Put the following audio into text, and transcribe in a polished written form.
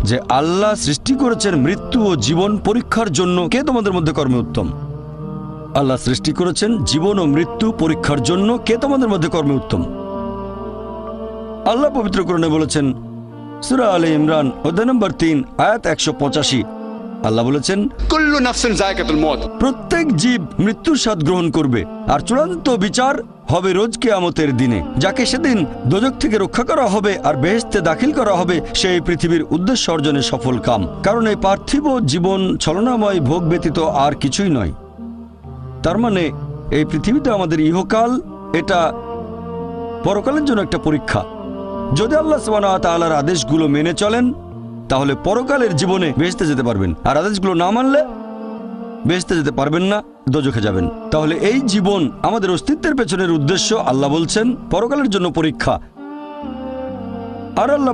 যে আল্লাহ সৃষ্টি করেছেন মৃত্যু ও জীবন পরীক্ষার জন্য। কে তোমাদের মধ্যে কর্মে উত্তম? আল্লাহ সৃষ্টি করেছেন জীবন ও মৃত্যু পরীক্ষার জন্য। কে তোমাদের মধ্যে কর্মে উত্তম? আল্লাহ পবিত্র কোরআনে বলেছেন, সূরা আলে ইমরান অধ্যায় নম্বর 3 আয়াত 185, আল্লাহ বলেছেন, কুল্লু নাফসিন যায়কাতুল মউত, প্রত্যেক জীব মৃত্যুর স্বাদ গ্রহণ করবে, আর চূড়ান্ত বিচার হবে রোজ কিয়ামতের দিনে। যাকে সেদিন দোজখ থেকে রক্ষা করা হবে আর বেহেশতে দাখিল করা হবে, সেই পৃথিবীর উদ্দেশ্য অর্জনে সফল কাম। কারণ এই পার্থিব জীবন ছলনাময় ভোগ ব্যতীত আর কিছুই নয়। তার মানে এই পৃথিবীতে আমাদের ইহকাল, এটা পরকালের জন্য একটা পরীক্ষা। যদি আল্লাহ সুবহানাহু ওয়া তাআলার আদেশগুলো মেনে চলেন, তাহলে পরকালের জীবনে বেহেশতে যেতে পারবেন, আর আদেশগুলো না মানলে বেহেশতে যেতে পারবেন না, দোজখে যাবেন। তাহলে এই জীবন আমাদের অস্তিত্বের পেছনের উদ্দেশ্য, আল্লাহ বলছেন, পরকালের জন্য পরীক্ষা। আর আল্লাহ